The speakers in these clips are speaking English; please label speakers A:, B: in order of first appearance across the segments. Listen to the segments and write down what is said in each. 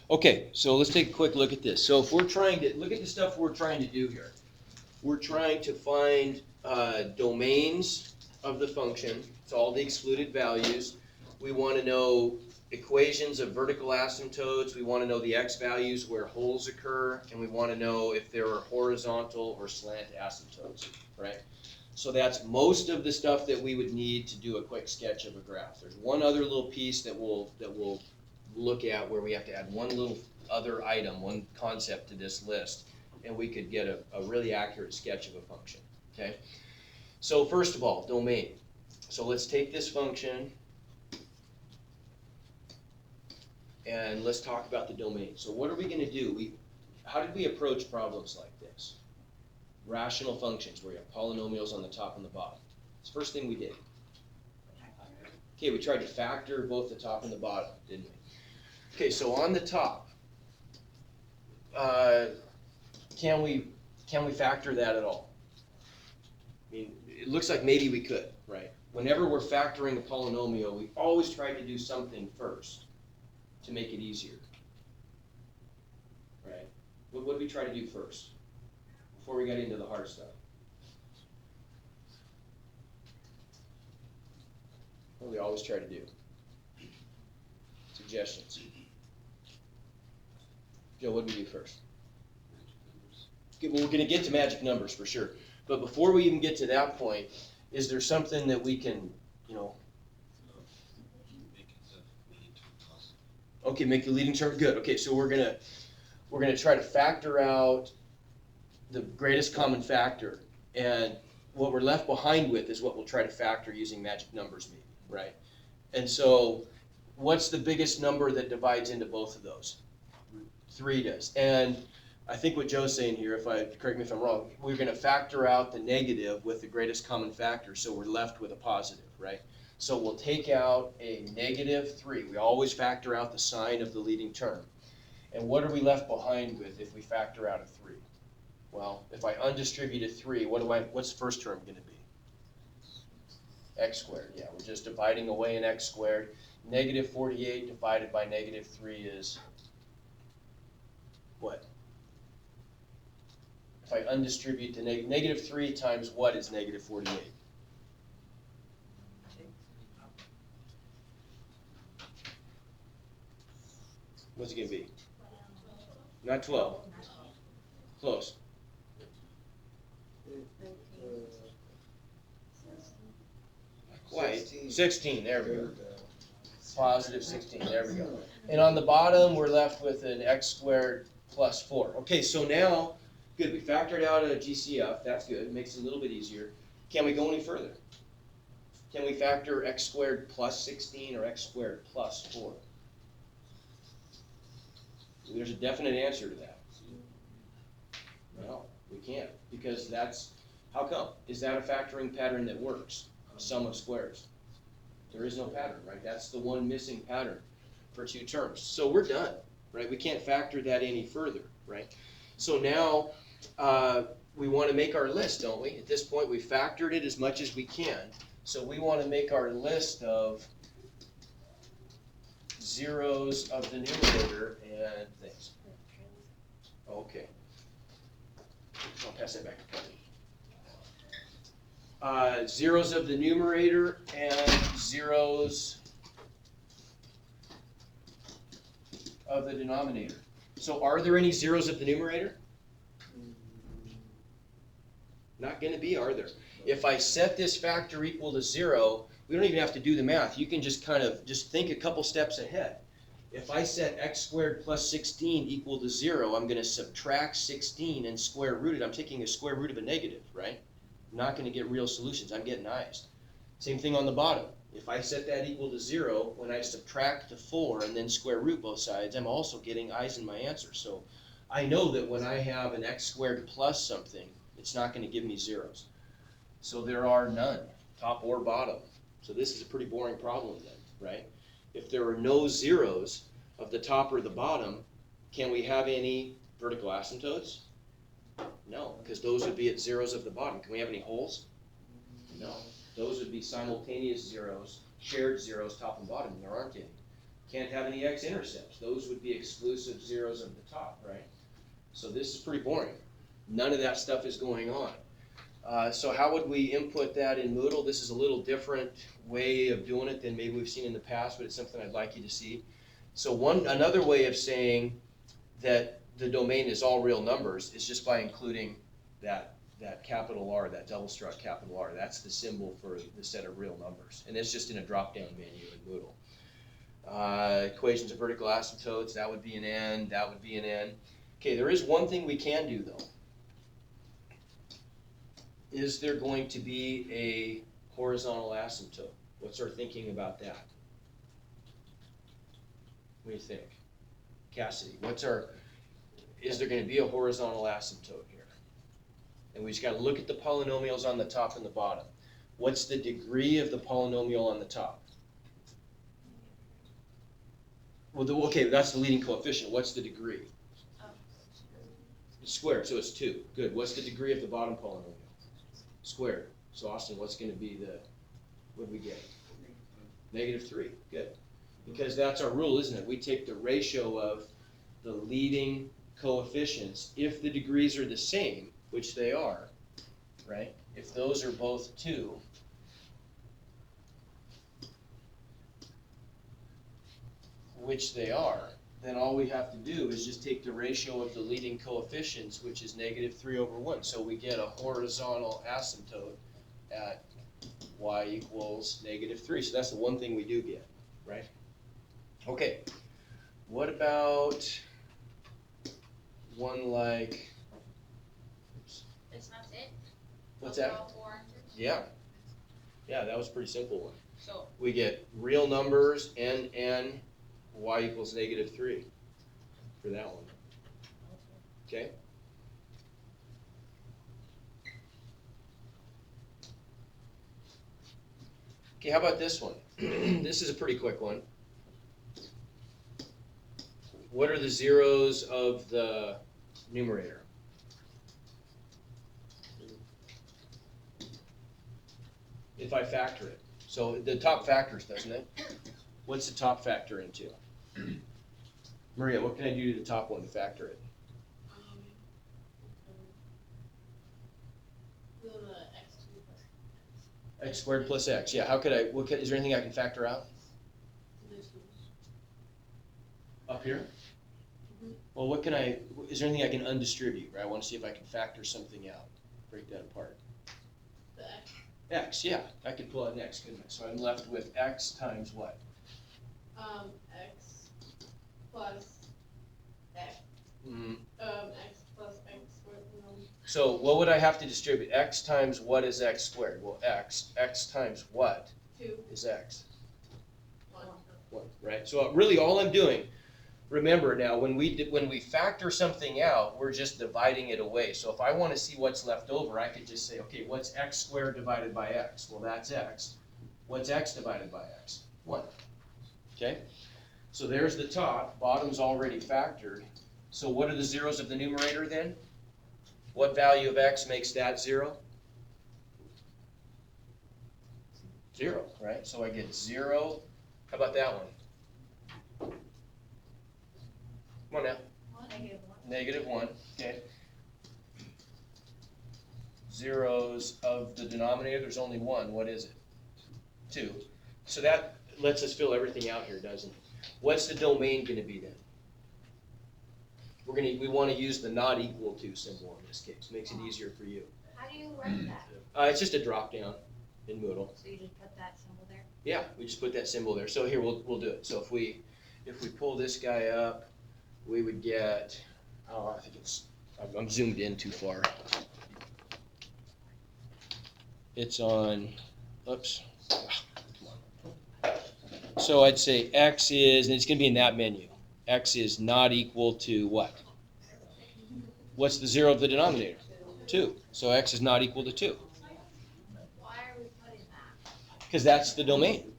A: Okay, so let's take a quick look at this. So if we're trying to, look at the stuff we're trying to do here. We're trying to find domains of the function. It's all the excluded values. We want to know equations of vertical asymptotes. We want to know the x values where holes occur, and we want to know if there are horizontal or slant asymptotes, right? So that's most of the stuff that we would need to do a quick sketch of a graph. There's one other little piece that we'll look at where we have to add one little other item, one concept to this list, and we could get a really accurate sketch of a function, okay? So first of all, domain. So let's take this function and let's talk about the domain. So what are we going to do? How did we approach problems like this? Rational functions where you have polynomials on the top and the bottom. It's the first thing we did. Okay, we tried to factor both the top and the bottom, didn't we? Okay, so on the top, can we factor that at all? I mean, it looks like maybe we could, right? Whenever we're factoring a polynomial, we always try to do something first to make it easier, right? What did we try to do first before we got into the hard stuff? What do we always try to do? Suggestions. Joe, what did we do first? Okay, well, we're going to get to magic numbers for sure. But before we even get to that point, is there something that we can, Okay, make the leading term good. Okay, so we're gonna try to factor out the greatest common factor, and what we're left behind with is what we'll try to factor using magic numbers, maybe, right? And so, what's the biggest number that divides into both of those? 3 does. And I think what Joe's saying here, correct me if I'm wrong, we're going to factor out the negative with the greatest common factor, so we're left with a positive, right? So we'll take out a -3. We always factor out the sign of the leading term. And what are we left behind with if we factor out a 3? Well, if I undistribute a 3, what's the first term going to be? X squared. Yeah, we're just dividing away an x squared. -48 divided by -3 is what? If I undistribute the -3 times what is -48? What's it going to be? Not 12. Close. Not quite. 16. There we go. Positive 16. There we go. And on the bottom, we're left with an x squared plus 4. Okay, so now, good. We factored out a GCF. That's good. It makes it a little bit easier. Can we go any further? Can we factor x squared plus 16 or x squared plus 4? There's a definite answer to that. No, we can't, because how come? Is that a factoring pattern that works? Sum of squares. There is no pattern, right? That's the one missing pattern for 2 terms. So we're done, right? We can't factor that any further, right? So now we want to make our list, don't we? At this point, we factored it as much as we can. So we want to make our list of zeros of the numerator and things. Okay. I'll pass that back to Kelly. Zeros of the numerator and zeros of the denominator. So are there any zeros of the numerator? Not going to be, are there? If I set this factor equal to 0, we don't even have to do the math. You can just think a couple steps ahead. If I set x squared plus 16 equal to 0, I'm going to subtract 16 and square root it. I'm taking a square root of a negative, right? I'm not going to get real solutions. I'm getting i's. Same thing on the bottom. If I set that equal to 0, when I subtract the 4 and then square root both sides, I'm also getting i's in my answer. So I know that when I have an x squared plus something, it's not going to give me zeros. So there are none, top or bottom. So this is a pretty boring problem then, right? If there are no zeros of the top or the bottom, can we have any vertical asymptotes? No, because those would be at zeros of the bottom. Can we have any holes? No. Those would be simultaneous zeros, shared zeros, top and bottom, and there aren't any. Can't have any x-intercepts. Those would be exclusive zeros of the top, right? So this is pretty boring. None of that stuff is going on. So how would we input that in Moodle? This is a little different way of doing it than maybe we've seen in the past, but it's something I'd like you to see. So another way of saying that the domain is all real numbers is just by including that capital R, that double struct capital R. That's the symbol for the set of real numbers. And it's just in a drop-down menu in Moodle. Equations of vertical asymptotes, that would be an N, that would be an N. Okay, there is one thing we can do though. Is there going to be a horizontal asymptote? What's our thinking about that? What do you think? Cassidy, is there going to be a horizontal asymptote here? And we just got to look at the polynomials on the top and the bottom. What's the degree of the polynomial on the top? Well, okay, that's the leading coefficient. What's the degree? It's squared, so it's 2. Good. What's the degree of the bottom polynomial? Squared. So Austin, what's going to be what do we get? -3. Good. Because that's our rule, isn't it? We take the ratio of the leading coefficients if the degrees are the same, which they are, right? If those are both 2, which they are, then all we have to do is just take the ratio of the leading coefficients, which is -3/1. So we get a horizontal asymptote at y equals -3. So that's the one thing we do get, right? Okay, what about one like,
B: That's not it?
A: what's that?
B: Overall 400?
A: Yeah, that was a pretty simple one.
B: So,
A: We get real numbers, n, y equals -3 for that one. Okay? Okay, how about this one? This is a pretty quick one. What are the zeros of the numerator? If I factor it. So the top factors, doesn't it? What's the top factor into? Maria, what can I do to the top one to factor it? X squared plus x. Yeah, how could I, is there anything I can factor out? Up here? Well, is there anything I can undistribute, right? I want to see if I can factor something out. Break that apart. X, yeah. I could pull out an x, couldn't I? So I'm left with x times what?
C: X plus x. X plus x squared.
A: So what would I have to distribute? X times what is x squared? Well, x times what
C: 2.
A: is x?
C: 1.
A: 1, right? So really all I'm doing, remember now, when we factor something out, we're just dividing it away. So if I want to see what's left over, I could just say, okay, what's x squared divided by x? Well, that's x. What's x divided by x? 1. Okay? So there's the top. Bottom's already factored. So what are the zeros of the numerator then? What value of x makes that 0? 0, right? So I get 0. How about that one? Come on now. -1, okay. Zeros of the denominator, there's only 1. What is it? 2. So that lets us fill everything out here, doesn't it? What's the domain going to be then? We want to use the not equal to symbol in this case. Makes it easier for you.
B: how do you write that?
A: It's just a drop down in Moodle.
B: So you just put that symbol there?
A: Yeah, we just put that symbol there. So here we'll do it. So if we pull this guy up, we would get, I think I'm zoomed in too far. It's on, oops. Come on. So I'd say x is, and it's going to be in that menu. X is not equal to what? What's the 0 of the denominator? 2. So x is not equal to 2.
B: Why are we putting that?
A: Because that's the domain.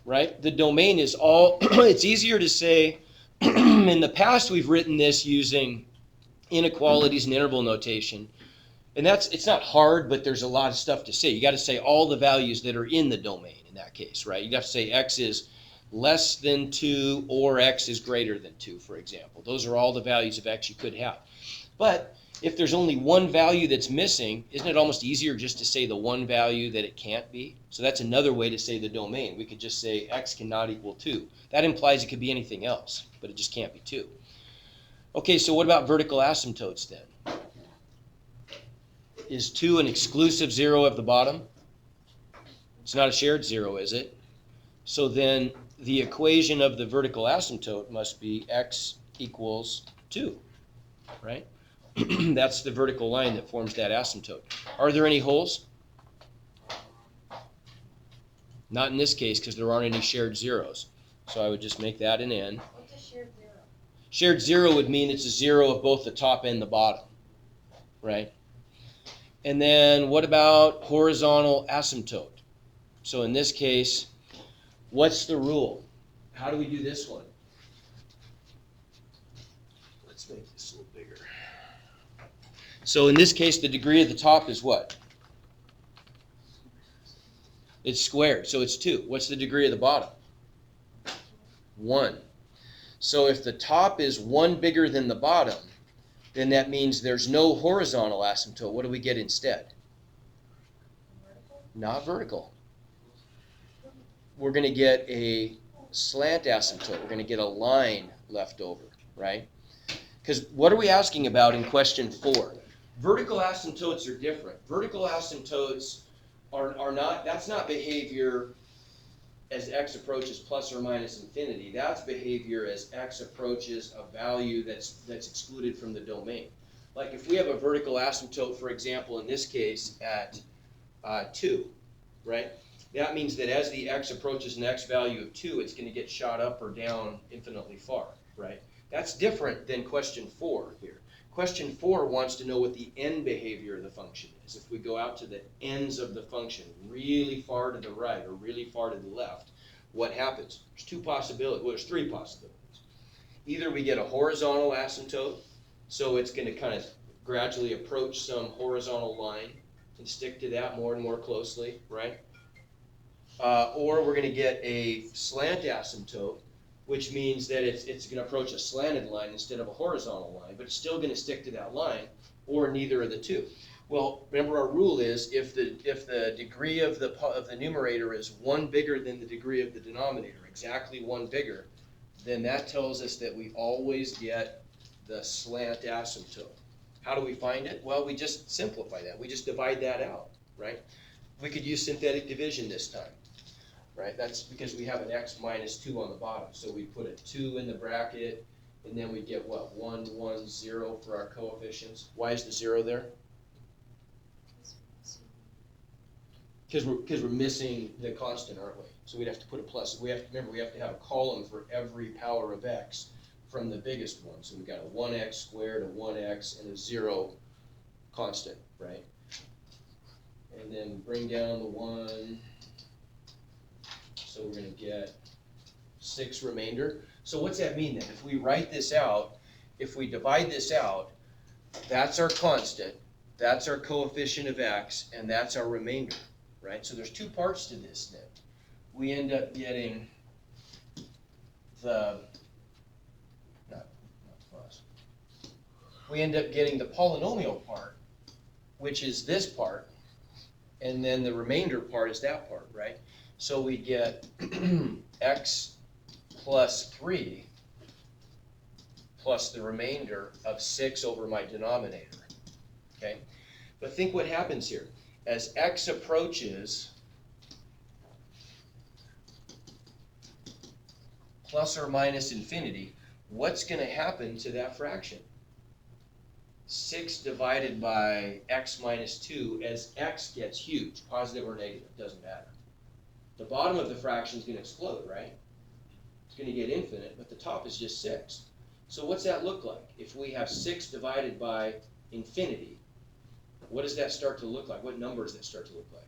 A: Right? The domain is all, it's easier to say, in the past we've written this using inequalities and interval notation. And it's not hard, but there's a lot of stuff to say. You got to say all the values that are in the domain in that case, right? You have to say x is less than 2 or x is greater than 2, for example. Those are all the values of x you could have. But if there's only one value that's missing, isn't it almost easier just to say the one value that it can't be? So that's another way to say the domain. We could just say x cannot equal 2. That implies it could be anything else, but it just can't be 2. Okay, so what about vertical asymptotes then? Is 2 an exclusive 0 of the bottom? It's not a shared 0, is it? So then the equation of the vertical asymptote must be x equals 2, right? That's the vertical line that forms that asymptote. Are there any holes? Not in this case, because there aren't any shared zeros. So I would just make that an n.
B: What's a shared 0?
A: Shared 0 would mean it's a 0 of both the top and the bottom, right? And then what about horizontal asymptote? So in this case, what's the rule? How do we do this one? Let's make this a little bigger. So in this case, the degree of the top is what? It's squared, so it's 2. What's the degree of the bottom? 1. So if the top is 1 bigger than the bottom, then that means there's no horizontal asymptote. What do we get instead?
B: Vertical?
A: Not vertical. We're going to get a slant asymptote. We're going to get a line left over, right? Because what are we asking about in question 4? Vertical asymptotes are different. Vertical asymptotes are not, that's not behavior as x approaches plus or minus infinity. That's behavior as x approaches a value that's excluded from the domain. Like if we have a vertical asymptote, for example, in this case at 2, right? That means that as the x approaches an x value of 2, it's going to get shot up or down infinitely far, right? That's different than question 4 here. Question 4 wants to know what the end behavior of the function is. If we go out to the ends of the function, really far to the right or really far to the left, what happens? There's 2 possibilities. Well, there's 3 possibilities. Either we get a horizontal asymptote, so it's going to kind of gradually approach some horizontal line and stick to that more and more closely, right? Or we're going to get a slant asymptote, which means that it's going to approach a slanted line instead of a horizontal line, but it's still going to stick to that line, or neither of the 2. Well, remember our rule is if the degree of the numerator is 1 bigger than the degree of the denominator, exactly 1 bigger, then that tells us that we always get the slant asymptote. How do we find it? Well, we just simplify that. We just divide that out, right? We could use synthetic division this time. Right? That's because we have an x minus 2 on the bottom. So we put a 2 in the bracket, and then we get what? 1, 1, 0 for our coefficients. Why is the 0 there? Because we're missing the constant, aren't we? So we'd have to put a plus. We have to have a column for every power of x from the biggest one. So we've got a 1x squared, a 1x, and a 0 constant, right? And then bring down the 1. So we're going to get 6 remainder. So what's that mean then? If we write this out, if we divide this out, that's our constant, that's our coefficient of x, and that's our remainder, right? So there's 2 parts to this then. We end up getting the, we end up getting the polynomial part, which is this part, and then the remainder part is that part, right? So we get x plus 3 plus the remainder of 6 over my denominator, okay? But think what happens here. As x approaches plus or minus infinity, what's going to happen to that fraction? 6 divided by x minus 2, as x gets huge, positive or negative, doesn't matter. The bottom of the fraction is going to explode, right? It's going to get infinite, but the top is just 6. So what's that look like? If we have 6 divided by infinity, what does that start to look like? What number does that start to look like?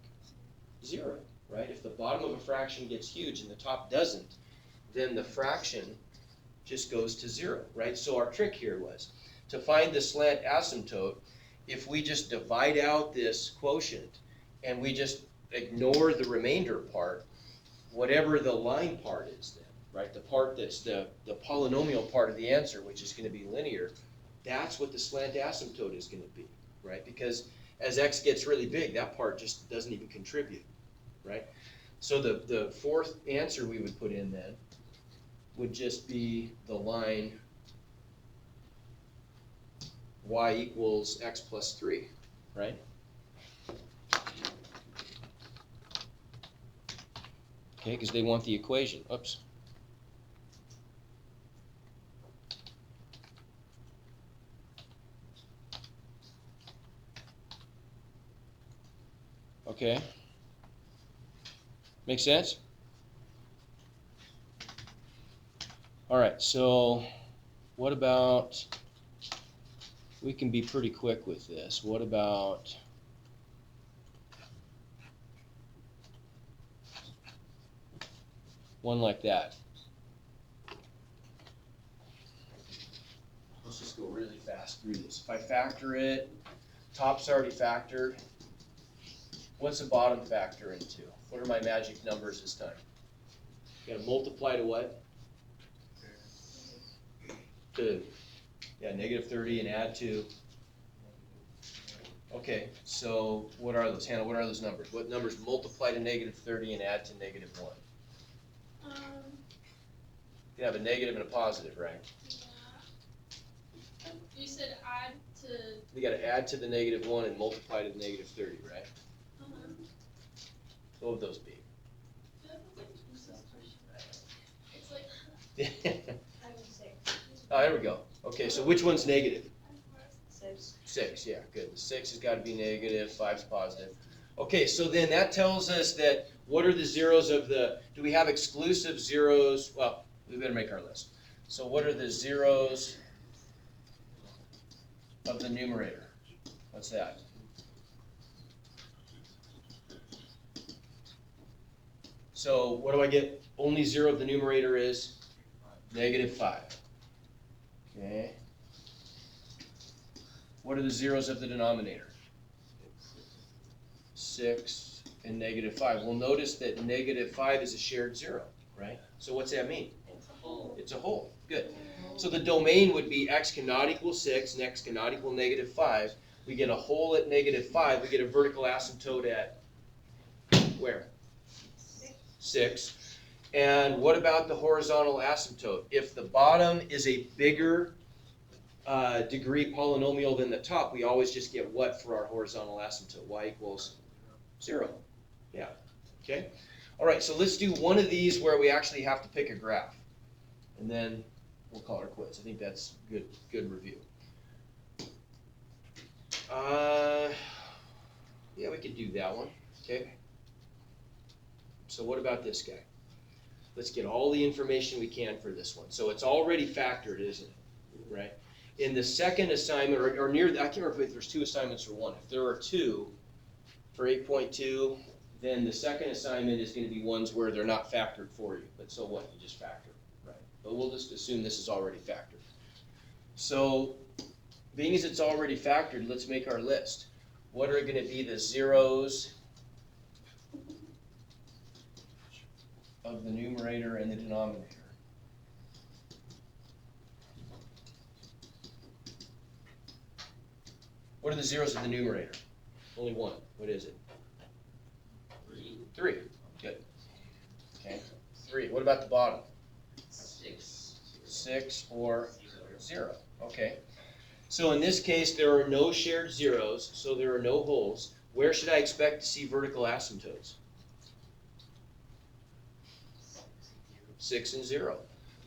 A: 0, right? If the bottom of a fraction gets huge and the top doesn't, then the fraction just goes to 0, right? So our trick here was to find the slant asymptote. If we just divide out this quotient and we just ignore the remainder part, whatever the line part is then, right? The part that's the polynomial part of the answer, which is gonna be linear, that's what the slant asymptote is gonna be, right? Because as x gets really big, that part just doesn't even contribute, right? So the fourth answer we would put in then would just be the line y equals x plus 3, right? Okay, because they want the equation. Oops. Okay. Make sense? All right, so what about, we can be pretty quick with this. What about one like that? Let's just go really fast through this. If I factor it, top's already factored. What's the bottom factor into? What are my magic numbers this time? You gotta multiply to what? To, yeah, negative 30 and add to. Okay, so what are those? Hannah, what are those numbers? What numbers multiply to negative 30 and add to negative 1?
C: Um,
A: You can have a negative and a positive, right?
C: yeah. You said add to,
A: You gotta add to the negative 1 and multiply to the negative 30, right? What would those be?
C: it's like,
B: I would say
A: Oh, there we go. Okay, so which one's negative?
B: 6.
A: 6, yeah, good. The 6 has got to be negative, 5's positive. Okay, so then that tells us that what are the zeros of the, do we have exclusive zeros? Well, we better make our list. So what are the zeros of the numerator? What's that? So what do I get? Only zero of the numerator is negative 5. Okay. What are the zeros of the denominator? 6 and negative 5. Well, notice that negative 5 is a shared zero, right? So what's that mean?
C: it's a whole.
A: It's a whole. Good. So the domain would be x cannot equal 6 and x cannot equal negative 5. We get a whole at negative 5. We get a vertical asymptote at where? 6. And what about the horizontal asymptote? If the bottom is a bigger degree polynomial than the top, we always just get what for our horizontal asymptote? Y equals 0. Yeah. Okay. All right, so let's do one of these where we actually have to pick a graph. And then we'll call her quits. I think that's good review. Yeah, we could do that one. Okay. So what about this guy? Let's get all the information we can for this one. So it's already factored, isn't it? Right? In the second assignment, or near, I can't remember if there's 2 assignments or 1. If there are 2 for 8.2, then the second assignment is going to be ones where they're not factored for you. But so what? You just factor, right? But we'll just assume this is already factored. So being as it's already factored, let's make our list. What are going to be the zeros of the numerator and the denominator? What are the zeros of the numerator? Only one. What is it? 3. Good. Okay. 3. What about the bottom? 6 or 0. Okay. So in this case, there are no shared zeros, so there are no holes. Where should I expect to see vertical asymptotes? 6 and 0.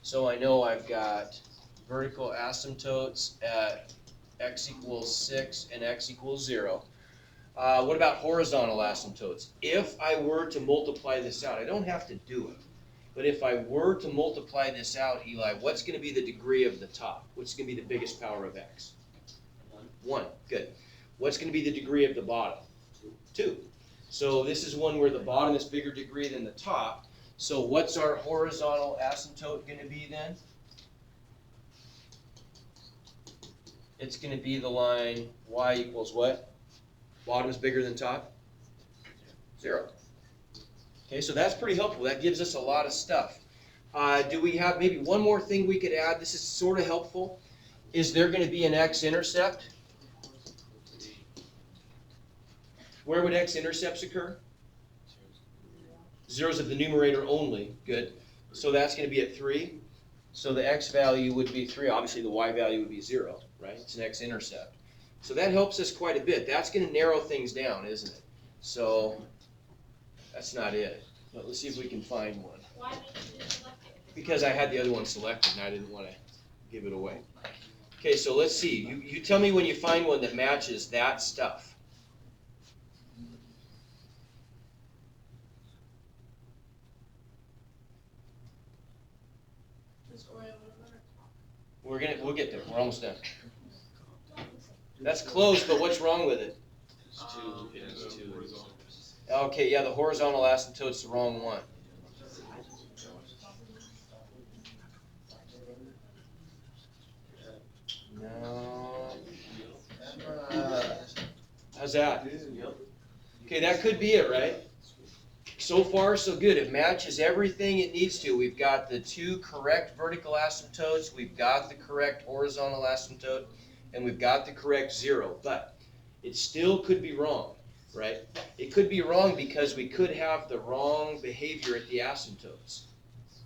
A: So I know I've got vertical asymptotes at x equals 6 and x equals 0. What about horizontal asymptotes? If I were to multiply this out, I don't have to do it, but if I were to multiply this out, Eli, what's going to be the degree of the top? What's going to be the biggest power of x? 1. Good. What's going to be the degree of the bottom? 2. So this is one where the bottom is bigger degree than the top. So what's our horizontal asymptote going to be then? It's going to be the line y equals what? Bottom is bigger than top? 0. Okay, so that's pretty helpful. That gives us a lot of stuff. Do we have maybe one more thing we could add? This is sort of helpful. Is there going to be an x-intercept? Where would x-intercepts occur? Zeros of the numerator only. Good. So that's going to be at 3. So the x value would be 3. Obviously, the y value would be 0, right? It's an x-intercept. So that helps us quite a bit. That's going to narrow things down, isn't it? So that's not it. But let's see if we can find one.
C: Why did you select it?
A: Because I had the other one selected and I didn't want to give it away. Okay, so let's see. You tell me when you find one that matches that stuff. We'll get there. We're almost done. That's close, but what's wrong with it?
D: It's two.
A: Okay, yeah, the horizontal asymptote's the wrong one. No. How's that? Okay, that could be it, right? So far, so good. It matches everything it needs to. We've got the 2 correct vertical asymptotes, we've got the correct horizontal asymptote, and we've got the correct 0. But it still could be wrong, right? It could be wrong because we could have the wrong behavior at the asymptotes,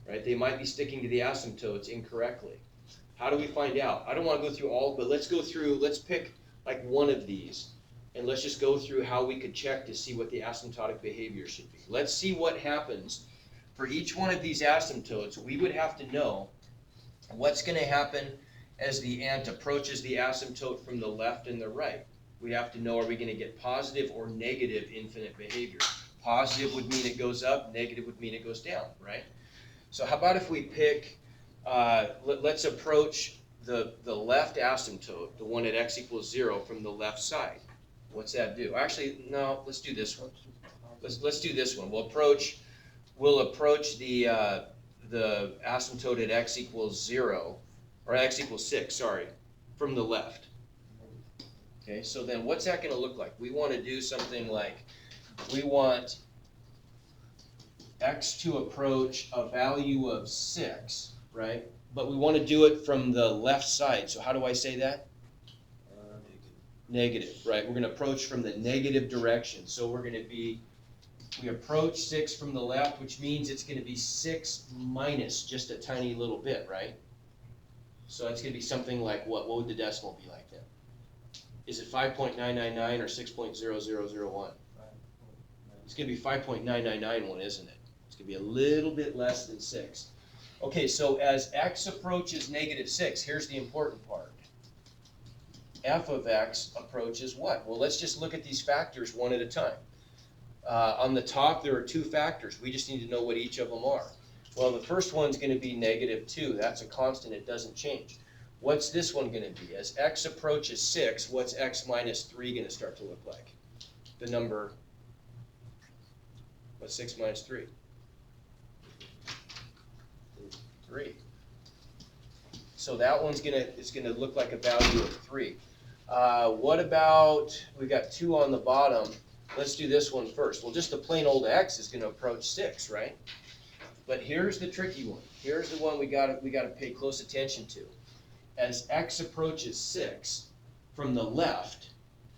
A: right? They might be sticking to the asymptotes incorrectly. How do we find out? I don't want to go through all, but let's pick like one of these. And let's just go through how we could check to see what the asymptotic behavior should be. Let's see what happens for each one of these asymptotes. We would have to know what's going to happen as the ant approaches the asymptote from the left and the right. We have to know, are we going to get positive or negative infinite behavior? Positive would mean it goes up, negative would mean it goes down, right? So how about if we pick, let's approach the left asymptote, the one at x equals 0 from the left side. What's that do? Actually, no, let's do this one. Let's do this one. We'll approach the asymptote at x equals 0, or x equals 6, sorry, from the left. Okay, so then what's that going to look like? We want to do something like, we want x to approach a value of 6, right? But we want to do it from the left side. So how do I say that? Negative, right? We're going to approach from the negative direction. So we're going to be, we approach 6 from the left, which means it's going to be 6 minus just a tiny little bit, right? So that's going to be something like what? What would the decimal be like then? Is it 5.999 or 6.0001? It's going to be 5.9991, isn't it? It's going to be a little bit less than 6. Okay, so as x approaches negative 6, here's the important part. F of x approaches what? Well, let's just look at these factors one at a time. On the top, there are 2 factors. We just need to know what each of them are. Well, the first one's going to be negative 2. That's a constant. It doesn't change. What's this one going to be? As x approaches 6, what's x minus 3 going to start to look like? The number, what's 6 minus 3? 3. So that one's it's gonna look like a value of 3. What about, we've got 2 on the bottom. Let's do this one first. Well, just the plain old x is gonna approach 6, right? But here's the tricky one. Here's the one we gotta pay close attention to. As x approaches 6 from the left,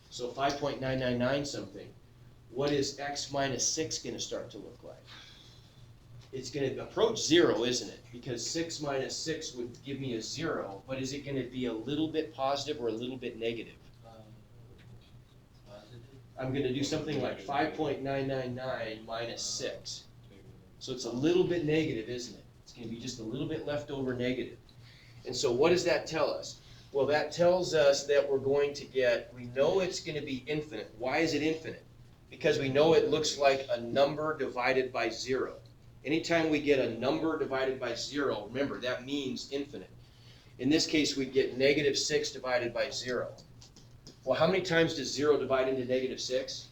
A: so 5.999 something, what is x minus 6 gonna start to look like? It's going to approach 0, isn't it? Because 6 minus 6 would give me a 0, but is it going to be a little bit positive or a little bit negative? I'm going to do something like 5.999 minus 6. So it's a little bit negative, isn't it? It's going to be just a little bit leftover negative. And so what does that tell us? Well, that tells us that we're going to get, we know it's going to be infinite. Why is it infinite? Because we know it looks like a number divided by 0. Anytime we get a number divided by 0, remember, that means infinite. In this case, we get negative 6 divided by 0. Well, how many times does 0 divide into negative 6?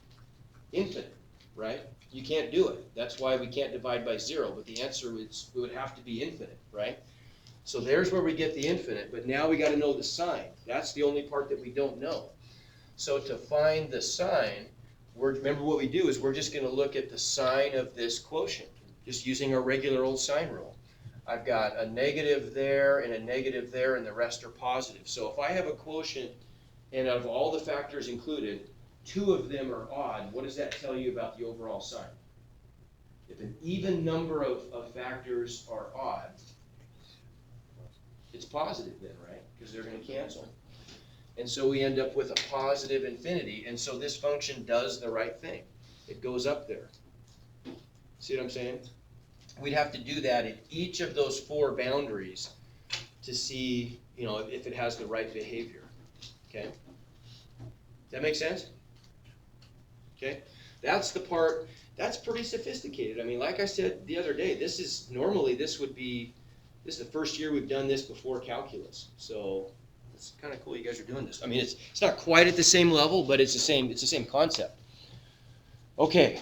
A: Infinite, right? You can't do it. That's why we can't divide by 0, but the answer is, it would have to be infinite, right? So there's where we get the infinite, but now we got to know the sign. That's the only part that we don't know. So to find the sign, remember what we do is we're just going to look at the sign of this quotient, just using our regular old sign rule. I've got a negative there and a negative there, and the rest are positive. So if I have a quotient, and of all the factors included, 2 of them are odd, what does that tell you about the overall sign? If an even number of factors are odd, it's positive then, right? Because they're going to cancel. And so we end up with a positive infinity, and so this function does the right thing. It goes up there. See what I'm saying? We'd have to do that at each of those 4 boundaries to see, if it has the right behavior. Okay? Does that make sense? Okay? That's the part, that's pretty sophisticated. I mean, like I said the other day, this is the first year we've done this before calculus. So it's kind of cool you guys are doing this. I mean, it's not quite at the same level, but it's the same concept. Okay.